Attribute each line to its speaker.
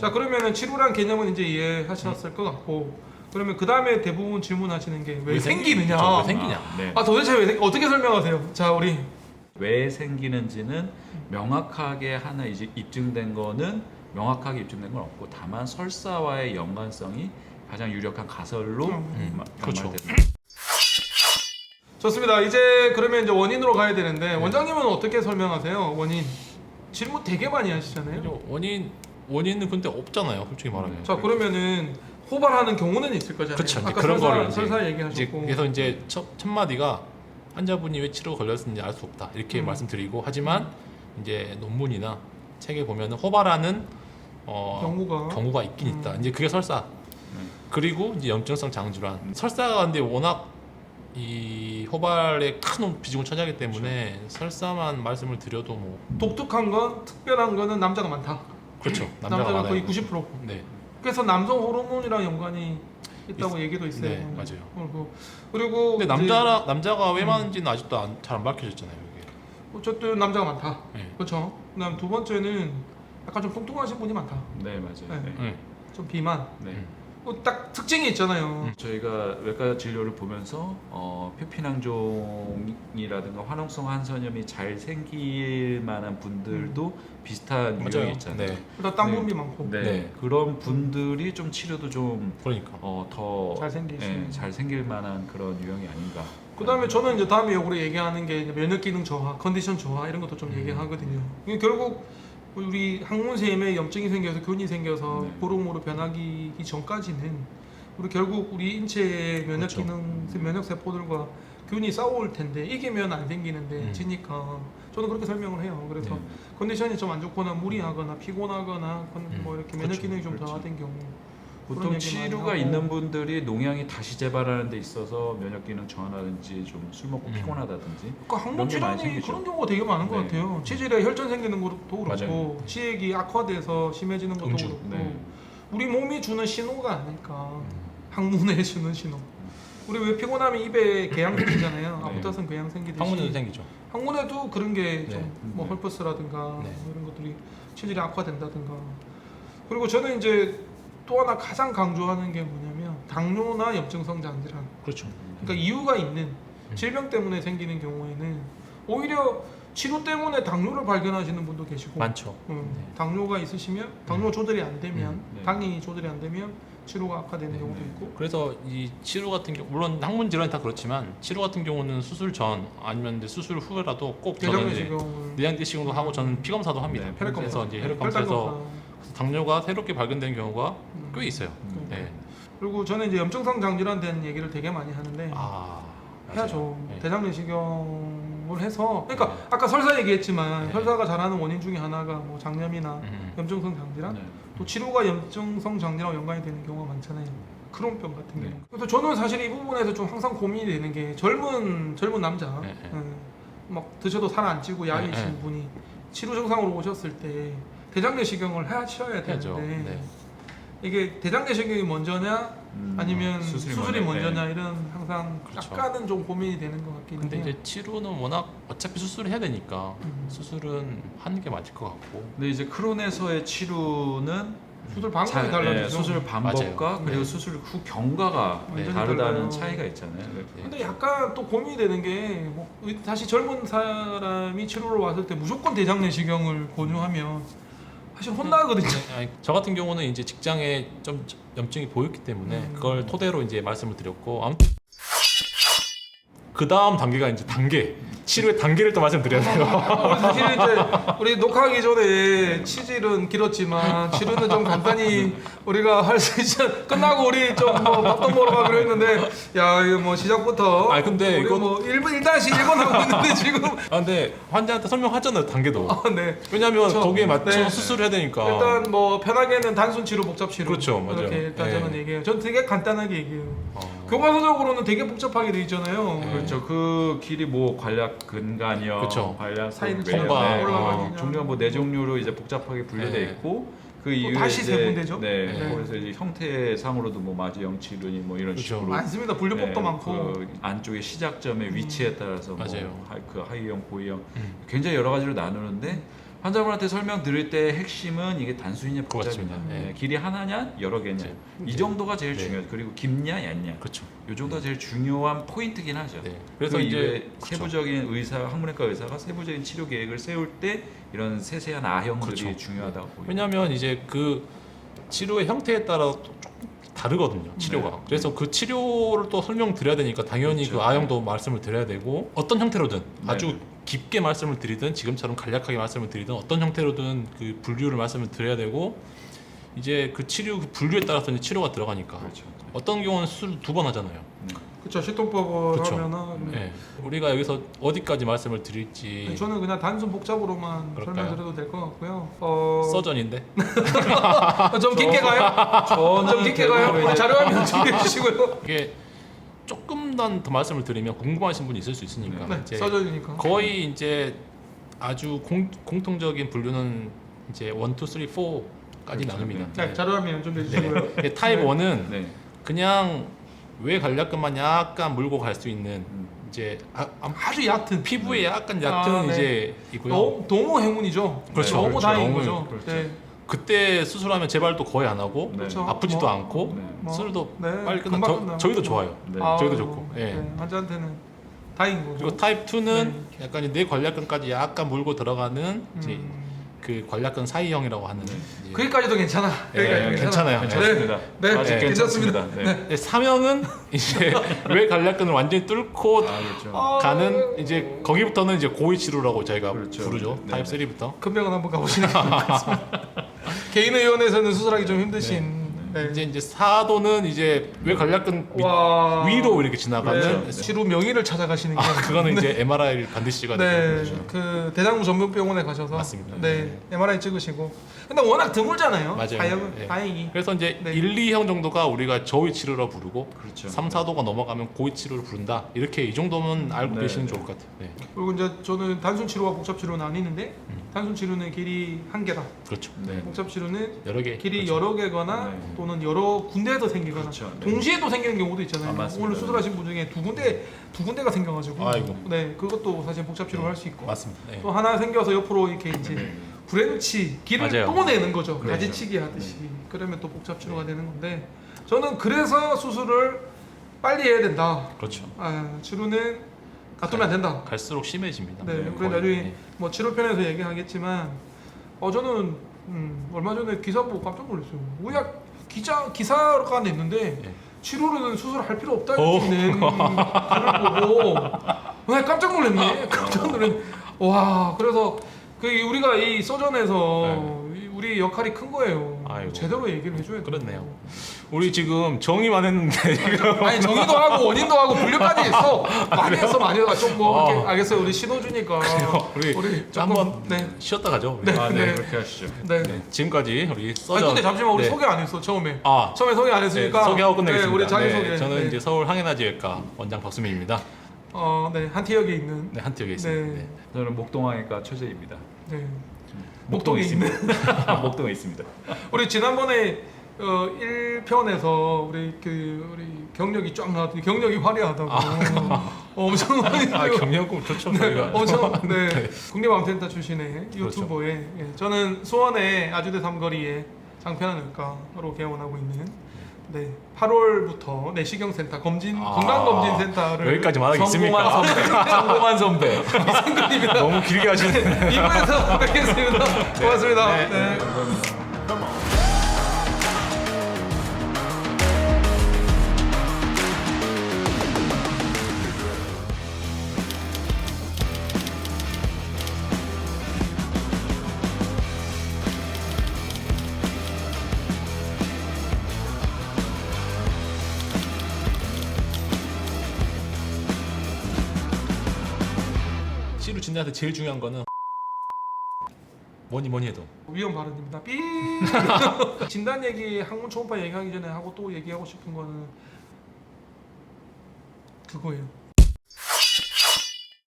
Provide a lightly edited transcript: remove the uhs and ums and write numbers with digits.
Speaker 1: 자 그러면은 치료란 개념은 이제 이해하셨을 것 같고 그러면 그 다음에 대부분 질문하시는 게 왜 생기느냐?
Speaker 2: 그쵸, 왜 생기냐?
Speaker 3: 네.
Speaker 1: 아 도대체 어떻게 설명하세요? 자 우리
Speaker 3: 왜 생기는지는 명확하게 하나 이제 입증된 거는 명확하게 입증된 건 없고 다만 설사와의 연관성이 가장 유력한 가설로
Speaker 2: 그렇죠.
Speaker 3: 강화됩니다.
Speaker 1: 좋습니다. 이제 그러면 이제 원인으로 가야 되는데 원장님은 어떻게 설명하세요? 원인 질문 되게 많이 하시잖아요.
Speaker 2: 원인은 근데 없잖아요, 솔직히 말하면.
Speaker 1: 자 그러면은 호발하는 경우는 있을 거잖아요.
Speaker 2: 그렇죠. 이제
Speaker 1: 아까
Speaker 2: 그런 거를
Speaker 1: 설사
Speaker 2: 이제
Speaker 1: 얘기하셨고.
Speaker 2: 그래서 이제 첫 마디가 환자분이 왜 치료가 걸렸는지 알 수 없다 이렇게 말씀드리고 하지만 이제 논문이나 책에 보면은 호발하는 경우가 있긴 있다. 이제 그게 설사. 그리고 이제 염증성 장질환. 설사가 근데 워낙 이 호발에 큰 비중을 차지하기 때문에 설사만 말씀을 드려도 뭐
Speaker 1: 독특한 건 특별한 거는 남자가 많다.
Speaker 2: 그렇죠.
Speaker 1: 남자가
Speaker 2: 많아요.
Speaker 1: 거의 90%.
Speaker 2: 네.
Speaker 1: 그래서 남성 호르몬이랑 연관이 있다고 얘기도 있어요.
Speaker 2: 네, 맞아요.
Speaker 1: 그리고
Speaker 2: 근데
Speaker 1: 이제
Speaker 2: 남자가 왜 많은지는 아직도 잘 안 밝혀졌잖아요. 이게.
Speaker 1: 어쨌든 남자가 많다.
Speaker 2: 네.
Speaker 1: 그렇죠. 그다음 두 번째는 약간 좀 뚱뚱하신 분이 많다.
Speaker 3: 네 맞아요.
Speaker 1: 네.
Speaker 3: 네.
Speaker 1: 좀 비만.
Speaker 3: 네.
Speaker 1: 딱 특징이 있잖아요.
Speaker 3: 저희가 외과 진료를 보면서 표피낭종이라든가 화농성 한선염이 잘 생길 만한 분들도 비슷한
Speaker 2: 맞아요.
Speaker 3: 유형이 있잖아요.
Speaker 2: 네.
Speaker 1: 일단 땀 분비 많고.
Speaker 3: 네.
Speaker 2: 네.
Speaker 3: 그런 분들이 좀 치료도 좀
Speaker 2: 그러니까.
Speaker 3: 더
Speaker 1: 잘생기시는.
Speaker 3: 잘 생길 만한 그런 유형이 아닌가.
Speaker 1: 그다음에 저는 이제 다음에 역으로 얘기하는 게 면역 기능 저하, 컨디션 저하 이런 것도 좀 얘기하거든요. 이게 결국 우리 항문세임에 염증이 생겨서 균이 생겨서
Speaker 3: 네.
Speaker 1: 보름으로 변하기 전까지는 우리 결국 우리 인체의 면역
Speaker 2: 그렇죠.
Speaker 1: 기능, 면역 세포들과 균이 싸울 텐데 이기면 안 생기는데 지니까 저는 그렇게 설명을 해요. 그래서
Speaker 3: 네.
Speaker 1: 컨디션이 좀 안 좋거나 무리하거나 피곤하거나 뭐 이렇게 면역
Speaker 2: 그렇죠.
Speaker 1: 기능이 좀
Speaker 3: 그렇죠.
Speaker 1: 저하된 경우 그런
Speaker 3: 보통
Speaker 1: 얘기 많이
Speaker 3: 치료가
Speaker 1: 하고.
Speaker 3: 있는 분들이 농양이 다시 재발하는 데 있어서 면역 기능 저하라든지 좀 술 먹고 피곤하다든지
Speaker 1: 그러니까 항문
Speaker 3: 이런 게 많이
Speaker 1: 질환이
Speaker 3: 생기죠.
Speaker 1: 그런 경우가 되게 많은 것
Speaker 3: 네.
Speaker 1: 같아요. 치질에 혈전 생기는 것도 그렇고
Speaker 3: 맞아요.
Speaker 1: 치액이 악화돼서 심해지는 것도
Speaker 2: 음주.
Speaker 1: 그렇고
Speaker 3: 네.
Speaker 1: 우리 몸이 주는 신호가 아닐까. 항문에 주는 신호. 우리 왜 피곤하면 입에 개양 생기잖아요.
Speaker 3: 네.
Speaker 1: 아프다선 개양 생기듯이.
Speaker 2: 항문에도 생기죠.
Speaker 1: 항문에도 그런 게 좀
Speaker 2: 네.
Speaker 1: 뭐
Speaker 3: 네.
Speaker 1: 헐퍼스라든가
Speaker 2: 네.
Speaker 1: 뭐 이런 것들이 치질이 악화된다든가. 그리고 저는 이제 또 하나 가장 강조하는 게 뭐냐면 당뇨나 염증성 장질환.
Speaker 2: 그렇죠.
Speaker 1: 그러니까 이유가 있는 질병 때문에 생기는 경우에는 오히려 치료 때문에 당뇨를 발견하시는 분도 계시고
Speaker 2: 많죠.
Speaker 1: 당뇨가 있으시면 당뇨 조절이 안 되면
Speaker 3: 네.
Speaker 1: 당이 조절이 안 되면 치료가 악화되는 경우도 있고
Speaker 2: 그래서 이 치료 같은 경우 물론 항문 질환이 다 그렇지만 치료 같은 경우는 수술 전 아니면 이제 수술 후라도 꼭 저는 이제
Speaker 1: 대장내시경을
Speaker 2: 내장내시경도 하고 저는 피 검사도 합니다.
Speaker 3: 네,
Speaker 1: 혈액
Speaker 2: 그래서
Speaker 1: 검사,
Speaker 2: 이제 혈액
Speaker 1: 혈당
Speaker 2: 검사에서
Speaker 1: 검사.
Speaker 2: 당뇨가 새롭게 발견된 경우가 꽤 있어요. 네.
Speaker 1: 그리고 저는 이제 염증성 장질환 된 얘기를 되게 많이 하는데
Speaker 2: 아
Speaker 1: 해야죠.
Speaker 2: 네.
Speaker 1: 대장내시경을 해서 그러니까 아까 설사 얘기했지만
Speaker 2: 네.
Speaker 1: 설사가 잘하는 원인 중에 하나가 뭐 장염이나 염증성 장질환
Speaker 3: 네.
Speaker 1: 또 치료가 염증성 장질환과 연관이 되는 경우가 많잖아요. 크론병 같은
Speaker 3: 네.
Speaker 1: 경우. 그래서 저는 사실 이 부분에서 좀 항상 고민이 되는 게 젊은 남자
Speaker 2: 네, 네.
Speaker 1: 막 드셔도 살 안 찌고 야위신
Speaker 2: 네, 네.
Speaker 1: 분이 치료 증상으로 오셨을 때 대장내시경을 하셔야
Speaker 2: 해야죠.
Speaker 1: 되는데
Speaker 2: 네.
Speaker 1: 이게 대장내시경이 먼저냐 아니면 수술이 먼저냐
Speaker 3: 네.
Speaker 1: 이런 항상
Speaker 2: 그렇죠.
Speaker 1: 약간은 좀 고민이 되는 것 같긴
Speaker 2: 근데
Speaker 1: 해요.
Speaker 2: 이제 치료는 워낙 어차피 수술을 해야 되니까
Speaker 1: 음.
Speaker 2: 수술은 하는 게 맞을 것 같고
Speaker 3: 근데 이제 크론에서의 치료는
Speaker 1: 수술 방법이 달라지죠.
Speaker 3: 수술 방법과
Speaker 2: 맞아요.
Speaker 3: 그리고
Speaker 1: 네.
Speaker 3: 수술 후 경과가
Speaker 1: 완전히
Speaker 3: 다르다는
Speaker 1: 달라요.
Speaker 3: 차이가 있잖아요.
Speaker 1: 근데 약간 또 고민이 되는 게 뭐, 다시 젊은 사람이 치료를 왔을 때 무조건 대장내시경을 권유하면 사실 혼나거든요.
Speaker 2: 아니, 저 같은 경우는 이제 직장에 좀 염증이 보였기 때문에 그걸 토대로 이제 말씀을 드렸고 아무튼 그 다음 단계가 이제 치료의 단계를 또 말씀드려야 돼요.
Speaker 1: 사실 이제 우리 녹화하기 전에 치질은 길었지만 치료는 좀 간단히 우리가 할 수 있죠. 끝나고 우리 좀 뭐 밥도 먹으러 가기로 했는데 야 이거 뭐 시작부터
Speaker 2: 아니, 근데
Speaker 1: 우리
Speaker 2: 이거-
Speaker 1: 뭐 1분 1-1번 하고 있는데 지금
Speaker 2: 아 근데 환자한테 설명하잖아요 단계도.
Speaker 1: 네.
Speaker 2: 왜냐하면
Speaker 1: 그렇죠.
Speaker 2: 거기에 맞춰
Speaker 1: 네.
Speaker 2: 수술을 해야 되니까.
Speaker 1: 일단 뭐 편하게는 단순 치료, 복잡 치료
Speaker 2: 그렇죠, 맞아요.
Speaker 1: 이렇게 일단
Speaker 2: 네.
Speaker 1: 저는 얘기해요. 전 되게 간단하게 얘기해요. 교과서적으로는 되게 복잡하게 돼 있잖아요.
Speaker 2: 네.
Speaker 3: 그렇죠. 그 길이 뭐 관략 근간염,
Speaker 2: 그쵸.
Speaker 3: 관략
Speaker 1: 사인
Speaker 3: 외염,
Speaker 2: 통과,
Speaker 1: 올라가느냐.
Speaker 3: 종류가 뭐 네 종류로 이제 복잡하게 분류돼
Speaker 2: 네.
Speaker 3: 있고 그 이후에
Speaker 1: 다시
Speaker 3: 이제
Speaker 1: 세분되죠?
Speaker 3: 네,
Speaker 2: 네.
Speaker 3: 거기서 이제 형태상으로도 뭐 마지형 치료니 뭐 이런
Speaker 2: 그렇죠.
Speaker 3: 식으로
Speaker 1: 많습니다. 분류법도 많고.
Speaker 3: 그 안쪽의 시작점의 위치에 따라서
Speaker 2: 맞아요.
Speaker 3: 뭐 그 하위형, 고위형
Speaker 2: 음.
Speaker 3: 굉장히 여러 가지로 나누는데 환자분한테 설명드릴 때 핵심은 이게 단순히냐 복잡이냐,
Speaker 2: 그렇습니다. 네.
Speaker 3: 길이 하나냐 여러 개냐,
Speaker 2: 네.
Speaker 3: 이 정도가 제일
Speaker 2: 네.
Speaker 3: 중요해요. 그리고 깊냐 얕냐,
Speaker 2: 그렇죠.
Speaker 3: 이 정도가 제일 중요한 포인트긴 하죠.
Speaker 2: 네.
Speaker 3: 그래서
Speaker 2: 그래서
Speaker 3: 이제
Speaker 2: 이제
Speaker 3: 세부적인 항문외과 의사가 세부적인 치료 계획을 세울 때 이런 세세한 아형들이
Speaker 2: 그렇죠.
Speaker 3: 중요하다고 보여요.
Speaker 2: 왜냐하면 이제 그 치료의 형태에 따라 또 조금 다르거든요. 치료가.
Speaker 3: 네.
Speaker 2: 그래서 그 치료를 또 설명드려야 되니까 당연히
Speaker 3: 그렇죠.
Speaker 2: 그 아형도 말씀을 드려야 되고 어떤 형태로든 아주
Speaker 3: 네.
Speaker 2: 깊게 말씀을 드리든 지금처럼 간략하게 말씀을 드리든 어떤 형태로든 그 분류를 말씀을 드려야 되고 이제 그 치료 그 분류에 따라서 이제 치료가 들어가니까
Speaker 3: 그렇죠.
Speaker 2: 어떤 경우는 수술 2번 하잖아요.
Speaker 1: 그렇죠. 시통법을
Speaker 2: 그쵸.
Speaker 1: 하면은
Speaker 2: 네. 우리가 여기서 어디까지 말씀을 드릴지
Speaker 1: 저는 그냥 단순 복잡으로만
Speaker 2: 그럴까요?
Speaker 1: 설명드려도 될 것 같고요.
Speaker 2: 서전인데
Speaker 1: 좀 깊게 가요? 좀 깊게 가요? 자료화면 준비해 주시고요.
Speaker 2: 이게 조금만 더 말씀을 드리면 궁금하신 분이 있을 수 있으니까
Speaker 1: 네,
Speaker 2: 이제
Speaker 1: 써져주니까.
Speaker 2: 거의 이제 아주 공통적인 분류는 이제 1, 2, 3, 4까지 나눕니다.
Speaker 1: 네, 자료화면 준비해 주시고요.
Speaker 2: 네. 타입
Speaker 1: 네.
Speaker 2: 1은
Speaker 3: 네.
Speaker 2: 그냥 외 간략근만 약간 물고 갈 수 있는 이제
Speaker 1: 아주 얕은
Speaker 2: 피부에 약간 얕은
Speaker 1: 아, 네.
Speaker 2: 이제 있고요.
Speaker 1: 너무 행운이죠.
Speaker 2: 그렇죠.
Speaker 1: 너무
Speaker 2: 그렇죠.
Speaker 1: 다행인
Speaker 2: 너무,
Speaker 1: 거죠.
Speaker 3: 그렇죠.
Speaker 1: 네.
Speaker 2: 그때 수술하면 재발도 거의 안 하고
Speaker 3: 네.
Speaker 1: 그렇죠.
Speaker 2: 아프지도
Speaker 1: 뭐,
Speaker 2: 않고
Speaker 3: 네.
Speaker 1: 뭐,
Speaker 2: 수술도
Speaker 1: 네,
Speaker 2: 빨리 끝나.
Speaker 1: 금방 끝나고.
Speaker 2: 저희도 좋아요.
Speaker 3: 네.
Speaker 2: 저희도 좋고. 예.
Speaker 1: 네, 환자한테는 다행인 거죠.
Speaker 2: 그리고 타입 2는
Speaker 1: 네.
Speaker 2: 약간 내 관략근까지 약간 물고 들어가는 이제 그 관략근 사이형이라고 하는. 이제
Speaker 1: 거기까지도 괜찮아.
Speaker 2: 예, 괜찮아요.
Speaker 3: 괜찮습니다.
Speaker 1: 네,
Speaker 3: 아직
Speaker 1: 네,
Speaker 3: 괜찮습니다.
Speaker 1: 괜찮습니다.
Speaker 3: 네.
Speaker 2: 3형은 이제 외 관략근을 완전히 뚫고
Speaker 3: 아, 그렇죠.
Speaker 2: 가는 이제 거기부터는 이제 고위 치료라고 저희가
Speaker 3: 그렇죠.
Speaker 2: 부르죠.
Speaker 3: 네.
Speaker 2: 타입 3부터.
Speaker 1: 금병원 한번 가보시는 게 좋겠습니다. 개인의원에서는 수술하기 좀 힘드신. 네.
Speaker 2: 이제 4도는 이제 외 관략근
Speaker 1: 와.
Speaker 2: 위로 이렇게 지나가는.
Speaker 1: 네, 치료 명의를 찾아가시는 게.
Speaker 2: 그거는 이제 MRI를 반드시 찍어야
Speaker 1: 네,
Speaker 2: 되죠.
Speaker 1: 그 대장부 전문병원에 가셔서
Speaker 2: 맞습니다.
Speaker 1: 네, MRI 찍으시고. 근데 워낙 드물잖아요.
Speaker 2: 맞아요.
Speaker 1: 다행히.
Speaker 2: 네.
Speaker 1: 다행히.
Speaker 2: 그래서 이제
Speaker 1: 네.
Speaker 2: 1, 2형 정도가 우리가 저위 치료라 부르고
Speaker 3: 그렇죠.
Speaker 2: 3, 4도가 넘어가면 고위 치료를 부른다. 이렇게 이 정도면 알고
Speaker 3: 네,
Speaker 2: 계시면
Speaker 3: 네.
Speaker 2: 좋을 것 같아요. 네.
Speaker 1: 그리고 이제 저는 단순 치료와 복잡 치료는 나뉘는데 단순 치료는 길이 한 개다.
Speaker 2: 그렇죠.
Speaker 3: 네.
Speaker 1: 복잡 치료는
Speaker 2: 여러 개.
Speaker 1: 길이
Speaker 2: 그렇죠.
Speaker 1: 여러 개거나
Speaker 3: 네.
Speaker 1: 또는 여러 군데에서 생기거나
Speaker 3: 그렇죠. 네.
Speaker 1: 동시에 또 생기는 경우도 있잖아요.
Speaker 3: 아, 맞습니다.
Speaker 1: 오늘 수술하신 분 중에 두 군데가 생겨가지고
Speaker 2: 아이고.
Speaker 1: 네, 그것도 사실 복잡 치료를 할 수 있고
Speaker 2: 맞습니다. 네.
Speaker 1: 또 하나 생겨서 옆으로 이렇게 이제
Speaker 3: 네.
Speaker 1: 브랜치 길을
Speaker 2: 맞아요.
Speaker 1: 또 내는 거죠.
Speaker 3: 그렇죠.
Speaker 1: 가지치기 하듯이. 그러면 또 복잡 치료가 되는 건데 저는 그래서 수술을 빨리 해야 된다.
Speaker 2: 그렇죠.
Speaker 1: 치료는 놔두면 안 된다.
Speaker 2: 갈수록 심해집니다.
Speaker 1: 네,
Speaker 3: 네,
Speaker 1: 그래
Speaker 2: 거의.
Speaker 1: 나중에
Speaker 2: 네.
Speaker 1: 뭐 치료편에서 얘기하겠지만 저는 얼마 전에 기사 보고 깜짝 놀랐어요. 의학 기사가 냈는데
Speaker 2: 네.
Speaker 1: 치료로는 수술할 필요 없다
Speaker 2: 오.
Speaker 1: 이렇게 낸 글을 보고 깜짝 놀랐네. 깜짝 놀랐네. 와, 그래서 그 우리가 이 서전에서 우리 역할이 큰 거예요.
Speaker 2: 아이고.
Speaker 1: 제대로 얘기를 해줘야 돼요.
Speaker 2: 그렇네요. 우리 지금 정의만 했는데 지금
Speaker 1: 아니 정의도 하고 원인도 하고 분류까지 했어. 많이 했어. 좀뭐 이렇게 알겠어요. 우리 신호주니까
Speaker 2: 우리
Speaker 1: 조금,
Speaker 2: 한번
Speaker 1: 네.
Speaker 2: 쉬었다 가죠. 우리.
Speaker 3: 아, 네,
Speaker 1: 네.
Speaker 3: 그렇게 하시죠.
Speaker 1: 네.
Speaker 2: 네, 지금까지 우리
Speaker 1: 아니
Speaker 2: 서전.
Speaker 1: 근데 잠시만 우리
Speaker 2: 네.
Speaker 1: 소개 안 했어 처음에.
Speaker 2: 아,
Speaker 1: 처음에 소개 안
Speaker 2: 네,
Speaker 1: 했으니까.
Speaker 2: 소개하고 끝내겠습니다.
Speaker 1: 네, 우리 자기
Speaker 2: 네,
Speaker 1: 소개.
Speaker 2: 저는
Speaker 1: 네.
Speaker 2: 이제 서울 항해나지외과 원장 박수민입니다.
Speaker 1: 네 한티역에 있는.
Speaker 2: 네, 한티역에 있습니다.
Speaker 1: 네.
Speaker 2: 네.
Speaker 3: 저는 목동항해과 최재입니다.
Speaker 1: 네.
Speaker 3: 목동에
Speaker 1: 목동에 있는.
Speaker 3: 있습니다. 목동에 있습니다.
Speaker 1: 우리 지난번에 1편에서 우리 경력이 쫙 나왔더니 경력이 화려하다고. 엄청 많이.
Speaker 2: 아, 경영금 좋죠. 저희가.
Speaker 1: 엄청 네. 국립암센터 출신의 유튜버에 예, 저는 수원의 아주대 삼거리에 장편한 의과로 개원하고 있는 8월부터 내시경센터 건강검진센터를
Speaker 2: 여기까지 말하기 있습니까?
Speaker 3: 성공한 선배.
Speaker 1: 이승근입니다.
Speaker 2: 너무 길게 하시네.
Speaker 1: 2부에서 뵙겠습니다. 고맙습니다.
Speaker 2: 네.
Speaker 1: 네.
Speaker 2: 치료 진단에서 제일 중요한 거는 뭐니 해도
Speaker 1: 위험 발언입니다. 삐. 진단 얘기, 항문 초음파 얘기하기 전에 하고 또 얘기하고 싶은 거는 그거예요.